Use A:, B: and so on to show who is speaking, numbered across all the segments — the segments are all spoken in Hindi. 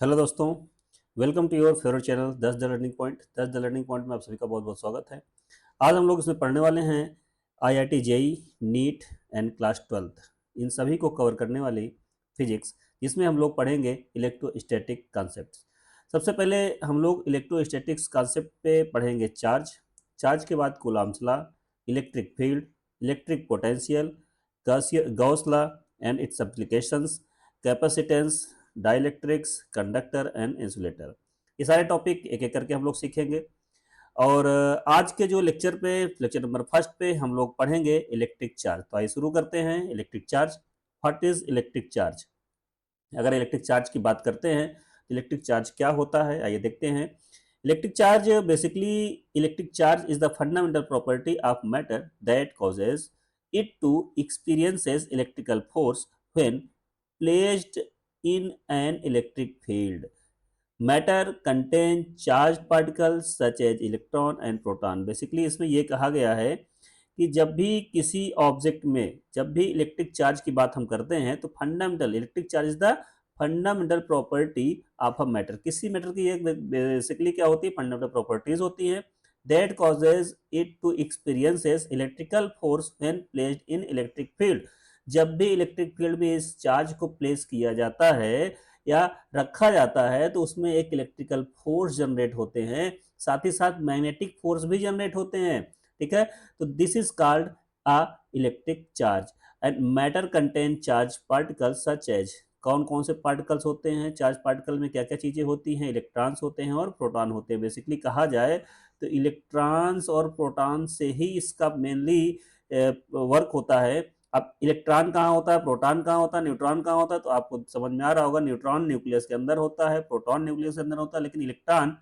A: हेलो दोस्तों, welcome to your favourite channel 10 the learning point. 10 the learning point में आप सभी का बहुत बहुत स्वागत है। आज हम लोग इसमें पढ़ने वाले हैं IIT JEE, NEET and class 12 इन सभी को कवर करने वाली फिजिक्स, जिसमें हम लोग पढ़ेंगे इलेक्ट्रोस्टैटिक कॉन्सेप्ट्स। सबसे पहले हम लोग इलेक्ट्रोस्टैटिक्स कॉन्सेप्ट पे पढ़ेंगे चार्ज। चार्ज के बाद Coulomb's law, electric field, electric potential, Gauss law and it's applications, capacitance, dielectrics, conductor and insulator. ये सारे टॉपिक एक एक करके हम लोग सीखेंगे। और आज के जो लेक्चर पे, लेक्चर नंबर फर्स्ट पे हम लोग पढ़ेंगे इलेक्ट्रिक चार्ज। तो आइए शुरू करते हैं। Electric charge, what is electric charge? अगर इलेक्ट्रिक चार्ज की बात करते हैं, इलेक्ट्रिक चार्ज क्या होता है, आइए देखते हैं। Electric charge basically, electric charge is the fundamental property of matter that causes it to experiences electrical force when placed in an electric field. Matter contain charged particles such as electron and proton. Basically इसमें यह कहा गया है कि जब भी किसी ऑब्जेक्ट में, जब भी इलेक्ट्रिक चार्ज की बात हम करते हैं, तो fundamental electric charge is the fundamental property of a matter. किसी मैटर की एक बेसिकली क्या होती है, फंडामेंटल प्रॉपर्टीज होती है that causes it to experiences electrical force when placed in electric field. जब भी इलेक्ट्रिक फील्ड में इस चार्ज को प्लेस किया जाता है या रखा जाता है, तो उसमें एक इलेक्ट्रिकल फोर्स जनरेट होते हैं, साथ ही साथ मैग्नेटिक फोर्स भी जनरेट होते हैं। ठीक है, तो this is called a electric charge. And matter contain charge particles such as, कौन कौन से पार्टिकल्स होते हैं चार्ज पार्टिकल में, क्या क्या चीजें होती हैं, इलेक्ट्रॉन्स होते हैं और प्रोटॉन होते हैं। बेसिकली कहा जाए तो इलेक्ट्रॉन्स और प्रोटॉन से ही इसका मेनली वर्क होता है। अब इलेक्ट्रॉन कहाँ होता है, प्रोटॉन कहाँ होता है, न्यूट्रॉन कहाँ होता है, तो आपको समझ में आ रहा होगा। न्यूट्रॉन न्यूक्लियस के अंदर होता है, प्रोटॉन न्यूक्लियस के अंदर होता है, लेकिन इलेक्ट्रॉन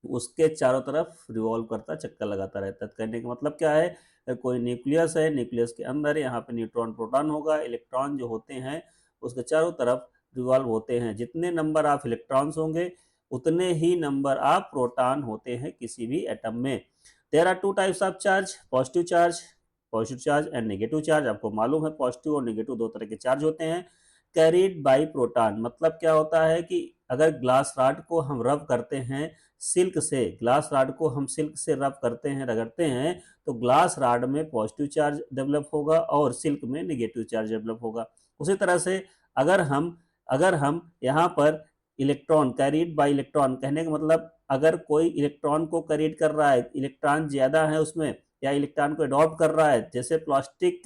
A: उसके चारों तरफ रिवॉल्व करता, चक्कर लगाता रहता है। कहने का मतलब क्या है, कोई न्यूक्लियस है, न्यूक्लियस के अंदर यहाँ पे न्यूट्रॉन प्रोटॉन होगा, इलेक्ट्रॉन जो होते हैं उसके चारों तरफ रिवॉल्व होते हैं। जितने नंबर ऑफ इलेक्ट्रॉन्स होंगे उतने ही नंबर ऑफ प्रोटॉन होते हैं किसी भी एटम में। There are two types of charge, positive charge and negative charge. आपको मालूम है पॉजिटिव और नेगेटिव दो तरह के चार्ज होते हैं। कैरिड बाई प्रोटॉन, मतलब क्या होता है कि अगर ग्लास रॉड को हम रब करते हैं सिल्क से, ग्लास रॉड को हम सिल्क से रब करते हैं, रगड़ते हैं, तो ग्लास रॉड में पॉजिटिव चार्ज डेवलप होगा और सिल्क में नेगेटिव चार्ज डेवलप होगा। उसी तरह से अगर हम यहाँ पर इलेक्ट्रॉन, कैरिड बाई इलेक्ट्रॉन कहने का मतलब, अगर कोई इलेक्ट्रॉन को कैरिड कर रहा है, इलेक्ट्रॉन ज्यादा है उसमें, या इलेक्ट्रॉन को अडॉप्ट कर रहा है, जैसे प्लास्टिक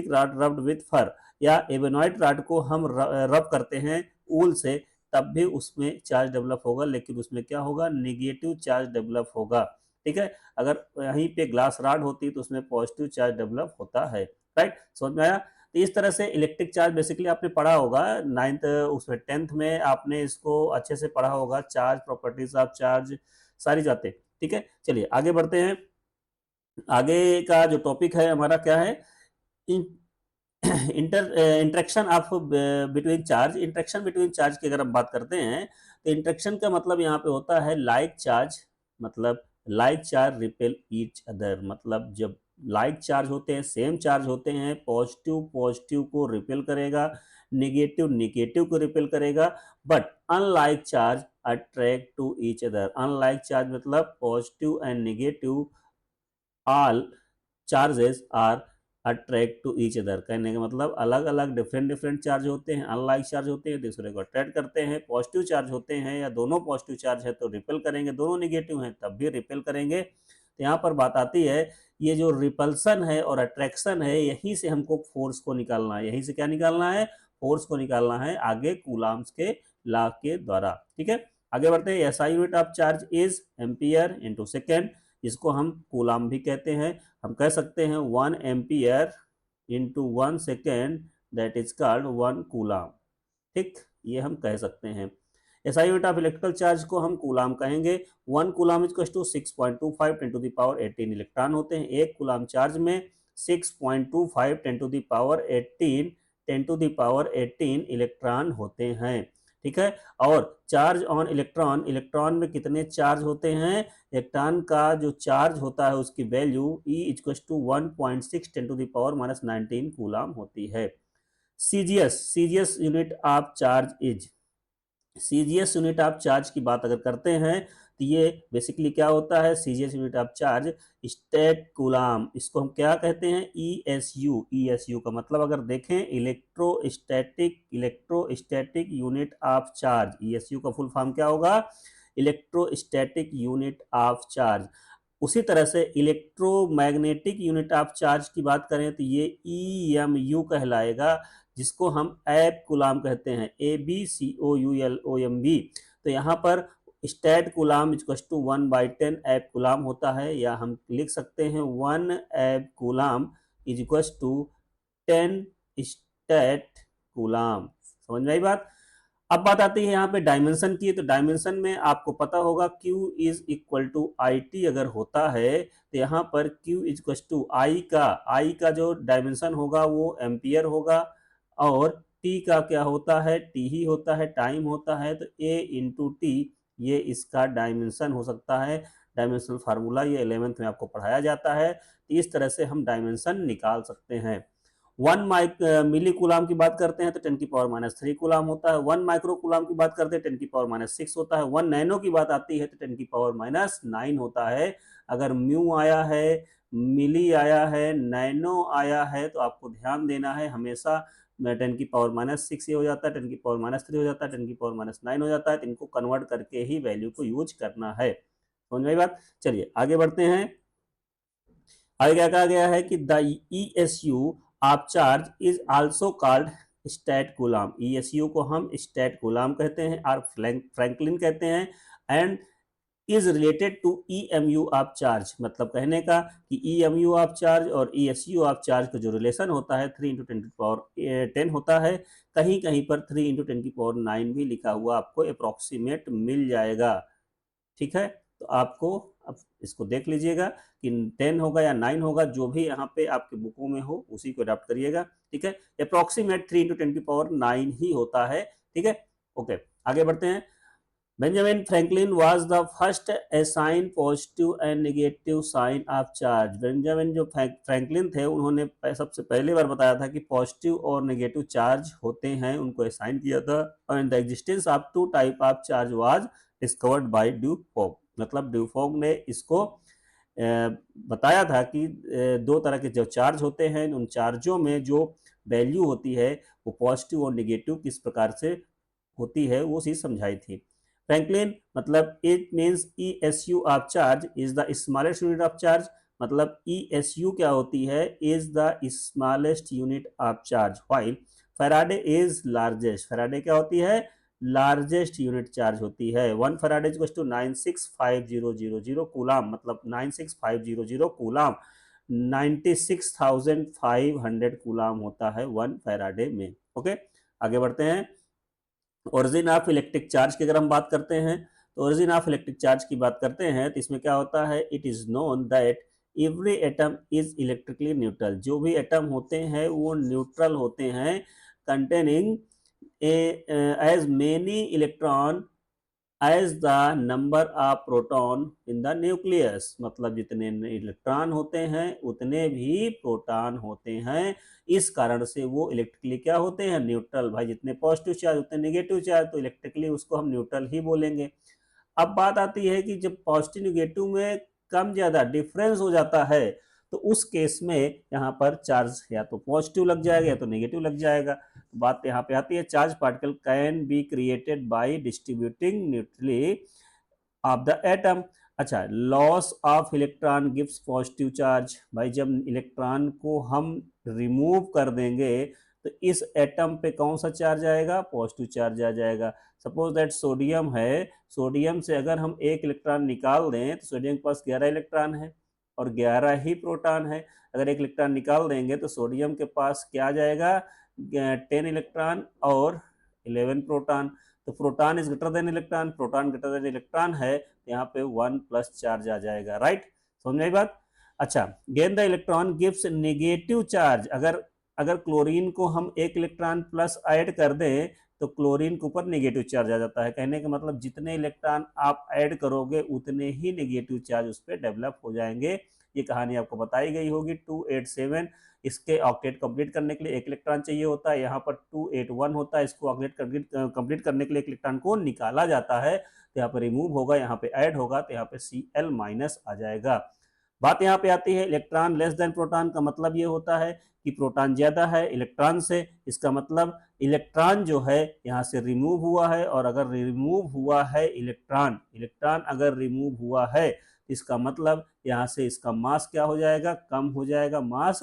A: रॉड रब्ड विथ फर, या एबेनॉइड रॉड को हम रब करते हैं ऊल से, तब भी उसमें चार्ज डेवलप होगा, लेकिन उसमें क्या होगा, नेगेटिव चार्ज डेवलप होगा। ठीक है, अगर यहीं पे ग्लास रॉड होती तो उसमें पॉजिटिव चार्ज डेवलप होता है। राइट, समझ में आया? तो इस तरह से इलेक्ट्रिक चार्ज बेसिकली आपने पढ़ा होगा नाइन्थ, उसमें 10th में आपने इसको अच्छे से पढ़ा होगा, चार्ज, प्रॉपर्टीज ऑफ चार्ज, सारी बातें। ठीक है, चलिए आगे बढ़ते हैं। आगे का जो टॉपिक है हमारा क्या है, interaction of between charge. Interaction between charge की अगर हम बात करते हैं, तो इंटरेक्शन का मतलब यहाँ पे होता है लाइक चार्ज, मतलब like charge repel each other. मतलब जब लाइक चार्ज होते हैं, सेम चार्ज होते हैं, पॉजिटिव पॉजिटिव को रिपेल करेगा, निगेटिव निगेटिव को रिपेल करेगा, but unlike charge attract to each other. Unlike charge मतलब positive and negative all charges are attract to each other. कहने का मतलब अलग अलग डिफरेंट डिफरेंट चार्ज होते हैं, अनलाइक चार्ज होते हैं, दूसरे को अट्रैक्ट करते हैं। पॉजिटिव चार्ज होते हैं या दोनों पॉजिटिव चार्ज है तो रिपेल करेंगे, दोनों निगेटिव हैं तब भी रिपेल करेंगे। तो यहाँ पर बात आती है, ये जो रिपल्सन है और अट्रैक्शन है, यहीं से हमको फोर्स को निकालना है। यहीं से क्या निकालना है, फोर्स को निकालना है, आगे कूलॉम्स के लॉ के द्वारा। ठीक है, आगे बढ़ते हैं। SI unit of charge is ampere into second, इसको हम कूलॉम भी कहते हैं। हम कह सकते हैं 1 ampere into 1 second, that is called 1 coulomb. ठीक, ये हम कह सकते हैं। SI unit of electrical charge को हम कूलॉम कहेंगे। 1 coulomb is to 6.25 ten to the power 18 electron होते हैं। 1 कूलॉम चार्ज में 6.25 ten to the power 18, 10 to the power 18 electron होते हैं। ठीक है, और चार्ज ऑन इलेक्ट्रॉन, इलेक्ट्रॉन में कितने चार्ज होते हैं, इलेक्ट्रॉन का जो चार्ज होता है उसकी value E equals to 1.6 ten to the power minus 19 coulomb होती है। CGS, CGS unit of charge is, CGS unit of charge की बात अगर करते हैं तो ये बेसिकली क्या होता है, CGS unit of charge state coulomb, इसको हम क्या कहते हैं, ईएसयू। ईएसयू का मतलब अगर देखें इलेक्ट्रोस्टैटिक यूनिट ऑफ चार्ज, ईएसयू का फुल फॉर्म क्या होगा, इलेक्ट्रोस्टैटिक यूनिट ऑफ चार्ज। उसी तरह से इलेक्ट्रोमैग्नेटिक यूनिट ऑफ चार्ज की बात करें तो ये ईएमयू कहलाएगा, जिसको हम एप कूलाम कहते हैं, ABCOULOMB। तो यहाँ पर stat coulomb equals to 1/10 ab coulomb होता है, या हम लिख सकते हैं 1 ab coulomb is equals to 10 stat coulomb. समझ में आई बात। अब बात आती है यहाँ पे डायमेंशन की, तो डायमेंशन में आपको पता होगा Q is equal to IT अगर होता है तो यहाँ पर Q is equal to I का जो डायमेंशन होगा वो एम्पियर होगा, और T का क्या होता है, T ही होता है, टाइम होता है, तो A इंटू टी ये इसका डायमेंशन हो सकता है। डायमेंशनल फार्मूला ये 11th में आपको पढ़ाया जाता है, तो इस तरह से हम डायमेंशन निकाल सकते हैं। 1 मिली कूलाम की बात करते हैं तो 10⁻³ कूलाम होता है। 1 माइक्रो कूलाम की बात करते हैं 10⁻6 होता है। 1 नैनो की बात आती है तो 10⁻9 होता है। अगर म्यू आया है, मिली आया है, नैनो आया है, तो आपको ध्यान देना है हमेशा 10⁻6 ये हो जाता है, 10⁻³ हो जाता है, 10⁻9 हो जाता है, तो इनको कन्वर्ट करके ही वैल्यू को यूज करना है। समझ में आई बात। चलिए आगे बढ़ते हैं। आगे क्या कहा गया है कि the ESU of charge is also called stat coulomb. ESU को हम स्टैट कूलाम कहते हैं और फ्रैंकलिन कहते हैं, and is related to EMU of charge. मतलब कहने का कि ईएमयू ऑफ चार्ज और ईएसयू ऑफ चार्ज का जो रिलेशन होता है 3 × 10⁻10 होता है। कहीं कहीं पर 3 × 10⁹ भी लिखा हुआ आपको अप्रोक्सीमेट मिल जाएगा। ठीक है, तो आपको अब इसको देख लीजिएगा कि 10 होगा या 9 होगा, जो भी यहाँ पे आपके बुकों में हो उसी को अडॉप्ट करिएगा। ठीक है, अप्रोक्सीमेट 3 × 10⁻9 ही होता है। ठीक है, ओके आगे बढ़ते हैं। Benjamin Franklin was the first assign positive and negative sign of charge. Benjamin जो फ्रैंकलिन थे उन्होंने सबसे पहली बार बताया था कि पॉजिटिव और नेगेटिव चार्ज होते हैं, उनको असाइन किया था। And the existence of 2 type of charge was discovered by Dufay. मतलब ड्यूफोग ने इसको बताया था कि 2 तरह के जो चार्ज होते हैं, उन चार्जों में जो वैल्यू होती है वो पॉजिटिव और नेगेटिव किस प्रकार से होती है, वो चीज समझाई थी। फ्रैंकलिन मतलब it means ईएसयू of charge is the smallest unit of charge. मतलब ईएसयू क्या होती है, is the smallest unit of charge, while Faraday is largest. Faraday क्या होती है, लार्जेस्ट यूनिट चार्ज होती है। 1 फैराडे इक्वल्स टू 965000 कूलाम। मतलब 96500 कूलाम, 96,500 कूलाम होता है 1 फैराडे में। ओके आगे बढ़ते हैं। ओरिजिन ऑफ इलेक्ट्रिक चार्ज की अगर हम बात करते हैं तो ओरिजिन ऑफ इलेक्ट्रिक चार्ज की बात करते हैं तो इसमें क्या होता है, it is known that every atom is electrically neutral. जो भी एटम होते हैं वो न्यूट्रल होते हैं, containing as many electron as the number of proton in the nucleus. मतलब जितने इलेक्ट्रॉन होते हैं उतने भी प्रोटॉन होते हैं, इस कारण से वो इलेक्ट्रिकली क्या होते हैं, न्यूट्रल। भाई जितने पॉजिटिव चार्ज उतने नेगेटिव चार्ज, तो इलेक्ट्रिकली उसको हम न्यूट्रल ही बोलेंगे। अब बात आती है कि जब पॉजिटिव नेगेटिव में कम ज्यादा डिफरेंस हो जाता है तो उस केस में यहाँ पर चार्ज या तो पॉजिटिव लग जाएगा या तो नेगेटिव लग जाएगा। तो बात यहाँ पे आती है, charge particle can be created by distributing neutrally of the atom. अच्छा, loss of electron gives positive charge. भाई जब इलेक्ट्रॉन को हम रिमूव कर देंगे तो इस एटम पे कौन सा चार्ज आएगा, पॉजिटिव चार्ज आ जाएगा। सपोज दैट सोडियम है, सोडियम से अगर हम एक इलेक्ट्रॉन निकाल दें तो सोडियम के पास 11 इलेक्ट्रॉन है और 11 ही प्रोटॉन है। अगर एक इलेक्ट्रॉन निकाल देंगे तो सोडियम के पास क्या आ जाएगा, 10 इलेक्ट्रॉन और 11 प्रोटॉन। तो proton is greater than electron, proton greater than electron है, तो यहाँ पे 1 प्लस चार्ज आ जाएगा। राइट, समझ में आई बात। अच्छा, gain the electron gives negative charge. अगर अगर क्लोरीन को हम एक इलेक्ट्रॉन प्लस ऐड कर दें तो क्लोरीन के ऊपर नेगेटिव चार्ज आ जाता है। कहने का मतलब जितने इलेक्ट्रॉन आप ऐड करोगे उतने ही नेगेटिव चार्ज उस पर डेवलप हो जाएंगे। ये कहानी आपको बताई गई होगी। 287 इसके ऑक्टेट कंप्लीट करने के लिए एक इलेक्ट्रॉन चाहिए होता है, यहाँ पर 281 होता है, इसको ऑक्टेट कंप्लीट करने के लिए एक इलेक्ट्रॉन को निकाला जाता है, तो यहाँ पर रिमूव होगा, यहाँ पे ऐड होगा, तो यहाँ पे Cl माइनस आ जाएगा। बात यहाँ पे आती है इलेक्ट्रॉन लेस देन प्रोटॉन का मतलब ये होता है कि प्रोटॉन ज्यादा है इलेक्ट्रॉन से, इसका मतलब इलेक्ट्रॉन जो है यहाँ से रिमूव हुआ है, और अगर रिमूव हुआ है इलेक्ट्रॉन इलेक्ट्रॉन अगर रिमूव हुआ है, इसका मतलब यहाँ से इसका मास क्या हो जाएगा, कम हो जाएगा, मास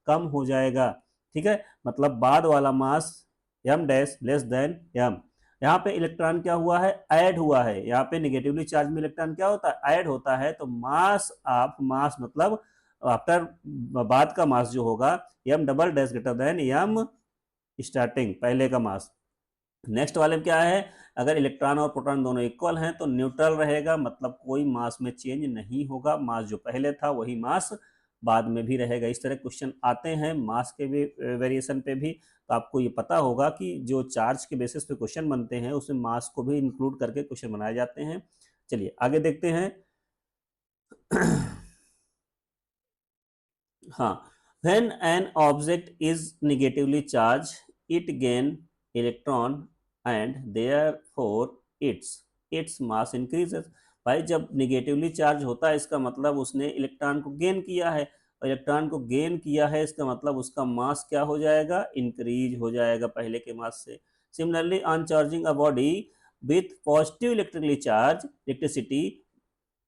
A: कम हो जाएगा। ठीक है, मतलब बाद वाला मास m dash less then m। यहाँ पे इलेक्ट्रॉन क्या हुआ है, ऐड हुआ है, यहाँ पे नेगेटिवली चार्ज में इलेक्ट्रॉन क्या होता है, ऐड होता है, तो मास ऑफ मास मतलब आफ्टर बाद का मास जो होगा m double dash greater than m starting, पहले का मास। नेक्स्ट वाले में क्या है, अगर इलेक्ट्रॉन और प्रोटॉन दोनों इक्वल हैं तो न्यूट्रल रहेगा, मतलब कोई मास में चेंज नहीं होगा, मास जो पहले था वही मास बाद में भी रहेगा। इस तरह क्वेश्चन आते हैं मास के भी वेरिएशन पे भी, तो आपको ये पता होगा कि जो चार्ज के बेसिस पे क्वेश्चन बनते हैं उसमें मास को भी इंक्लूड करके क्वेश्चन बनाए जाते हैं। चलिए आगे देखते हैं। हाँ, when an object is negatively charged it gain electron and therefore its mass increases। भाई जब निगेटिवली चार्ज होता है इसका मतलब उसने इलेक्ट्रॉन को गेन किया है, और इलेक्ट्रॉन को गेन किया है इसका मतलब उसका मास क्या हो जाएगा, इंक्रीज हो जाएगा पहले के मास से। Similarly on charging a body with positive electrically charge electricity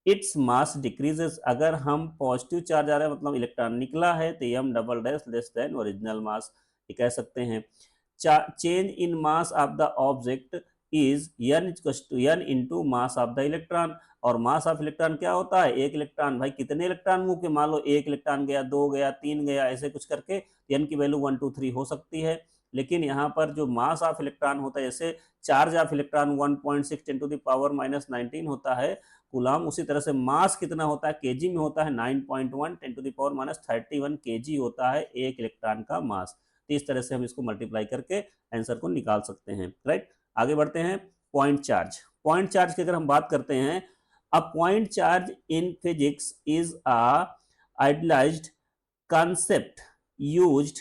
A: its mass decreases. अगर हम पॉजिटिव चार्ज आ रहा है मतलब इलेक्ट्रॉन निकला है, तो m double dash less than original mass, ये कह सकते हैं। Change in mass of the object is n into mass of the electron. और मास ऑफ इलेक्ट्रॉन क्या होता है, एक इलेक्ट्रॉन, भाई कितने इलेक्ट्रॉन मूव के, मान लो एक इलेक्ट्रॉन गया, दो गया, तीन गया, ऐसे कुछ करके n की वैल्यू 1 2 3 हो सकती है। लेकिन यहाँ पर जो मास ऑफ इलेक्ट्रॉन होता है, जैसे चार्ज ऑफ इलेक्ट्रॉन 1.6 × 10⁻⁹ होता है कूलम, उसी तरह से मास कितना होता है, केजी में होता है 9.1 10⁻31 केजी होता है एक इलेक्ट्रॉन का मास। तो इस तरह से हम इसको मल्टीप्लाई करके आंसर को निकाल सकते हैं, राइट। आगे बढ़ते हैं। पॉइंट चार्ज, पॉइंट चार्ज की अगर हम बात करते हैं, अ point charge in physics is a idealised concept used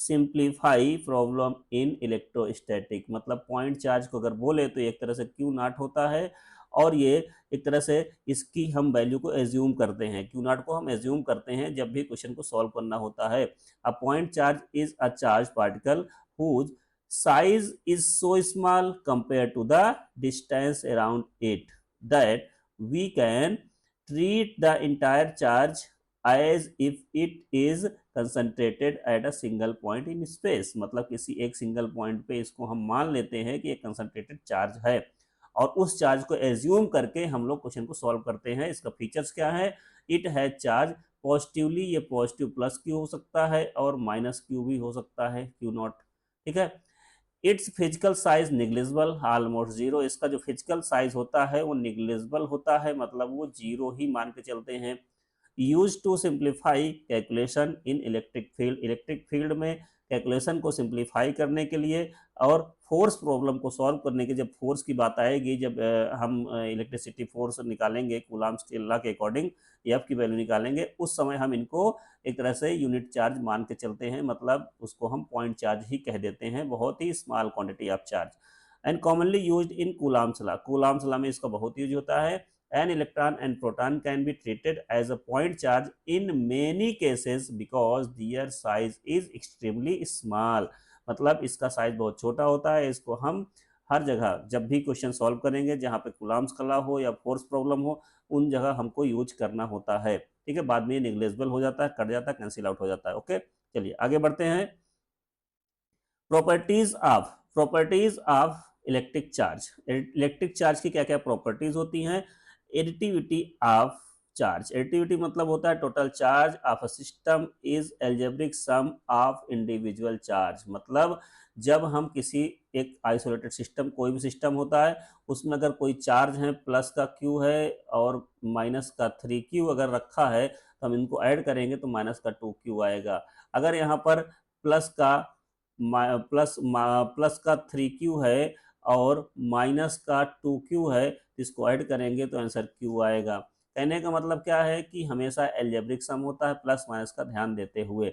A: simplify problem in electrostatic. मतलब पॉइंट चार्ज को अगर बोले तो एक तरह से क्यू नॉट होता है, और ये एक तरह से इसकी हम वैल्यू को एज्यूम करते हैं, क्यू नॉट को हम एज्यूम करते हैं जब भी क्वेश्चन को सॉल्व करना होता है। A point charge is a charge particle whose size is so small compared to the distance around it that we can treat the entire charge as if it is concentrated at a single point in space। मतलब किसी एक सिंगल पॉइंट पे इसको हम मान लेते हैं कि एक कंसंट्रेटेड चार्ज है, और उस चार्ज को एज्यूम करके हम लोग क्वेश्चन को सॉल्व करते हैं। इसका फीचर्स क्या है, इट हैज चार्ज पॉजिटिवली, ये पॉजिटिव प्लस क्यू हो सकता है और माइनस क्यू भी हो सकता है, क्यू नॉट। ठीक है। It's physical size negligible almost zero, इसका जो फिजिकल साइज होता है वो निग्लिजिबल होता है, मतलब वो जीरो ही मान के चलते हैं। Use to simplify calculation in electric field, electric field में कैलकुलेशन को सिंप्लीफाई करने के लिए और फोर्स प्रॉब्लम को सॉल्व करने के, जब फोर्स की बात आएगी, जब हम इलेक्ट्रिसिटी फोर्स निकालेंगे कूलम्ब्स के लॉ के अकॉर्डिंग, एफ की वैल्यू निकालेंगे, उस समय हम इनको एक तरह से यूनिट चार्ज मान के चलते हैं, मतलब उसको हम पॉइंट चार्ज ही कह देते हैं, बहुत ही small quantity of charge. And commonly used in Coulomb's law, Coulomb's law में इसका बहुत यूज होता है। An electron and proton can be treated as a point charge in many cases because their size is extremely small। मतलब इसका साइज बहुत छोटा होता है, इसको हम हर जगह जब भी क्वेश्चन सॉल्व करेंगे जहाँ पे कूलम्ब्स का लॉ हो या फोर्स प्रॉब्लम हो, उन जगह हमको यूज करना होता है। ठीक है, बाद में ये निग्लेजिबल हो जाता है, कट जाता है, कैंसिल आउट हो जाता है। ओके, चलिए आगे बढ़ते हैं। Properties of electric charge, electric charge की क्या क्या प्रॉपर्टीज होती हैं। एडिटिविटी ऑफ चार्ज, एडिटिविटी मतलब होता है total charge of a system is algebraic sum of individual charge. मतलब जब हम किसी एक आइसोलेटेड सिस्टम, कोई भी सिस्टम होता है, उसमें अगर कोई चार्ज है, प्लस का क्यू है और माइनस का 3Q अगर रखा है, तो हम इनको ऐड करेंगे तो माइनस का 2Q आएगा। अगर यहाँ पर प्लस का प्लस का 3Q है और माइनस का 2Q है, इसको ऐड करेंगे तो आंसर Q आएगा। कहने का मतलब क्या है कि हमेशा एल्जेब्रिक सम होता है प्लस माइनस का ध्यान देते हुए।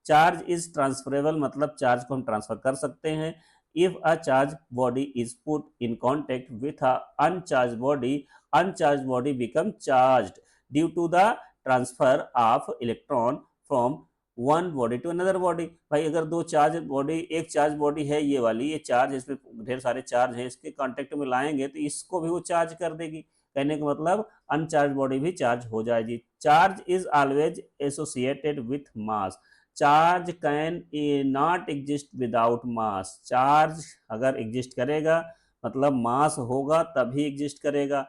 A: चार्ज इज ट्रांसफरेबल, मतलब चार्ज को हम ट्रांसफर कर सकते हैं। If a charge body is put in contact with a uncharge body become charged due to the transfer of electron from one body to another body. भाई अगर दो चार्ज बॉडी, एक चार्ज बॉडी है ये वाली, ये चार्ज, इसमें ढेर सारे चार्ज है, इसके कांटेक्ट में लाएंगे तो इसको भी वो चार्ज कर देगी। कहने का मतलब अनचार्ज बॉडी भी चार्ज हो जाएगी। Charge is always associated with mass. Charge can not exist without mass. Charge अगर एग्जिस्ट करेगा मतलब मास होगा तभी एग्जिस्ट करेगा।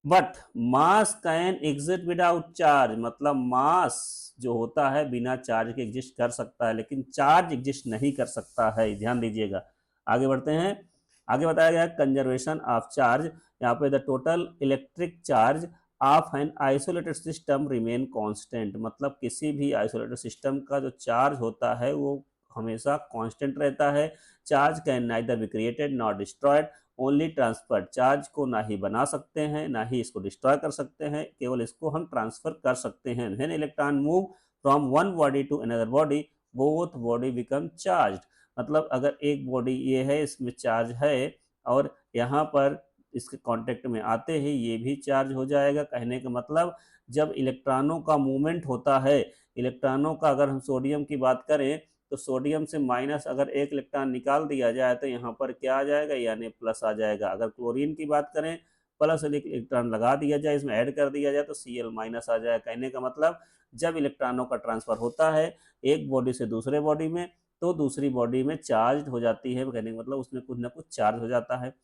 A: But mass can exist without charge, मतलब मास जो होता है बिना चार्ज के एग्जिस्ट कर सकता है, लेकिन चार्ज एग्जिस्ट नहीं कर सकता है, ध्यान दीजिएगा। आगे बढ़ते हैं। आगे बताया गया कंजर्वेशन ऑफ चार्ज। यहाँ पे the total electric charge of an isolated system remain constant, मतलब किसी भी आइसोलेटेड सिस्टम का जो चार्ज होता है वो हमेशा कांस्टेंट रहता है। Charge can neither be created not destroyed, only transfer. Charge को ना ही बना सकते हैं ना ही इसको डिस्ट्रॉय कर सकते हैं, केवल इसको हम ट्रांसफर कर सकते हैं। When electron move from one body to another body both body become charged, मतलब अगर एक बॉडी ये है इसमें चार्ज है और यहाँ पर इसके कांटेक्ट में आते ही ये भी चार्ज हो जाएगा। कहने का मतलब जब इलेक्ट्रॉनों का मूवमेंट होता है, इलेक्ट्रॉनों का अगर हम सोडियम की बात करें तो सोडियम से माइनस अगर एक इलेक्ट्रॉन निकाल दिया जाए तो यहाँ पर क्या आ जाएगा, यानी प्लस आ जाएगा। अगर क्लोरीन की बात करें प्लस इलेक्ट्रॉन लगा दिया जाए, इसमें ऐड कर दिया जाए तो Cl माइनस आ जाए। कहने का मतलब जब इलेक्ट्रॉनों का ट्रांसफर होता है एक बॉडी से दूसरे बॉडी में तो दूसरी बॉडी में चार्ज हो जाती है, कहने का मतलब उसमें कुछ ना कुछ चार्ज हो जाता है।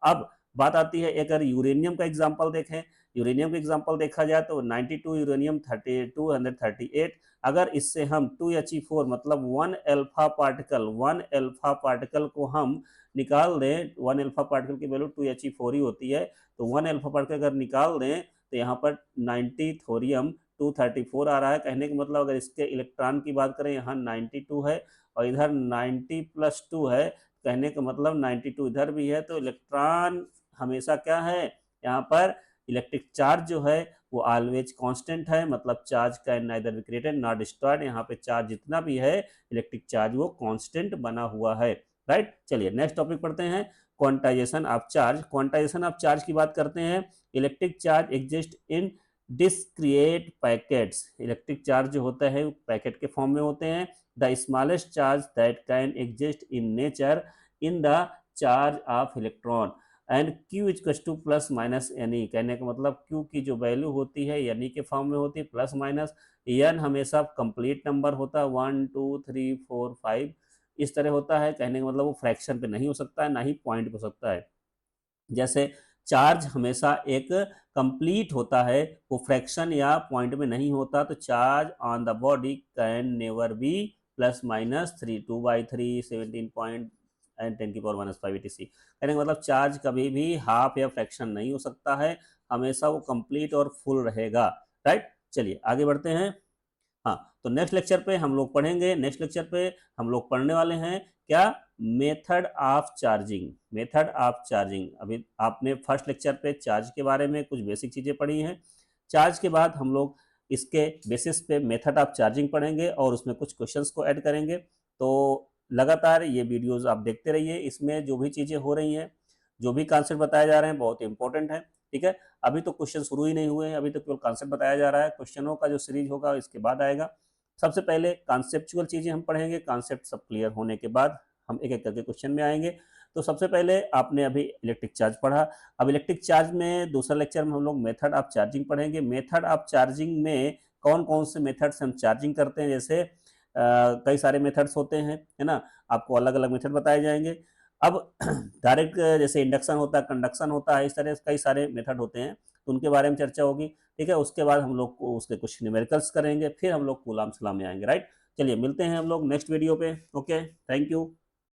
A: अब बात आती है अगर यूरेनियम का एग्जाम्पल देखें, यूरेनियम का एग्जाम्पल देखा जाए तो 92 यूरेनियम 238, अगर इससे हम 2He4 मतलब वन अल्फा पार्टिकल को हम निकाल दें, वन अल्फा पार्टिकल की वैल्यू 2He4 ही होती है, तो वन अल्फा पार्टिकल अगर निकाल दें तो यहाँ पर 90 थोरियम 234 आ रहा है। कहने का मतलब अगर इसके इलेक्ट्रॉन की बात करें यहाँ 92 है और इधर 90 + 2 है, कहने का मतलब 92 इधर भी है, तो इलेक्ट्रॉन हमेशा क्या है, यहाँ पर इलेक्ट्रिक चार्ज जो है वो ऑलवेज कांस्टेंट है, मतलब charge can neither be created not destroyed. यहाँ पे चार्ज जितना भी है इलेक्ट्रिक चार्ज वो कांस्टेंट बना हुआ है, राइट। चलिए नेक्स्ट टॉपिक पढ़ते हैं, quantization of charge. Quantization of charge की बात करते हैं। Electric charge exist in discrete packets. Electric charge जो होता है पैकेट के फॉर्म में होते हैं। The smallest charge that can exist in nature in the charge of electron and Q is two plus minus any. कहने का मतलब क्यू की जो वैल्यू होती है यानी के फॉर्म में होती है प्लस माइनस, एन हमेशा कंप्लीट नंबर होता है 1 2 3 4 5 इस तरह होता है। कहने का मतलब वो फ्रैक्शन पे नहीं हो सकता है ना ही पॉइंट पे हो सकता है। जैसे चार्ज हमेशा एक कंप्लीट होता है, वो फ्रैक्शन या पॉइंट में नहीं होता, तो charge on the body can never be plus minus 3 2/3 17 point and 10⁻⁻5 etc। कहने का मतलब चार्ज कभी भी हाफ या फ्रैक्शन नहीं हो सकता है, हमेशा वो कंप्लीट और फुल रहेगा, राइट। चलिए आगे बढ़ते हैं। हाँ, तो नेक्स्ट लेक्चर पे हम लोग पढ़ेंगे, नेक्स्ट लेक्चर पे हम लोग पढ़ने वाले हैं क्या, method of charging. Method of charging, अभी आपने फर्स्ट लेक्चर पे चार्ज के बारे में कुछ बेसिक चीज़ें पढ़ी हैं। चार्ज के बाद हम लोग इसके बेसिस पे मेथड ऑफ चार्जिंग पढ़ेंगे और उसमें कुछ क्वेश्चंस को ऐड करेंगे। तो लगातार ये वीडियोस आप देखते रहिए, इसमें जो भी चीज़ें हो रही हैं, जो भी कॉन्सेप्ट बताए जा रहे हैं बहुत इंपॉर्टेंट है, ठीक है। अभी तो क्वेश्चन शुरू ही नहीं हुए हैं, अभी तो केवल कॉन्सेप्ट बताया जा रहा है। क्वेश्चनों का जो सीरीज होगा इसके बाद आएगा। सबसे पहले कॉन्सेप्चुअल चीज़ें हम पढ़ेंगे, कॉन्सेप्ट सब क्लियर होने के बाद हम एक एक करके क्वेश्चन में आएंगे। तो सबसे पहले आपने अभी इलेक्ट्रिक चार्ज पढ़ा, अब इलेक्ट्रिक चार्ज में दूसरा लेक्चर में हम लोग मेथड ऑफ चार्जिंग पढ़ेंगे। मेथड ऑफ चार्जिंग में कौन कौन से मेथड से हम चार्जिंग करते हैं, जैसे कई सारे मेथड्स होते हैं, है ना, आपको अलग अलग मेथड बताए जाएंगे। अब डायरेक्ट जैसे इंडक्शन होता है, कंडक्शन होता है, इस तरह कई सारे मेथड होते हैं, तो उनके बारे में चर्चा होगी, ठीक है। उसके बाद हम लोग उसके कुछ न्यूमेरिकल्स करेंगे, फिर हम लोग कूलाम सलाम में आएंगे, राइट। चलिए मिलते हैं हम लोग नेक्स्ट वीडियो पे। Okay, thank you.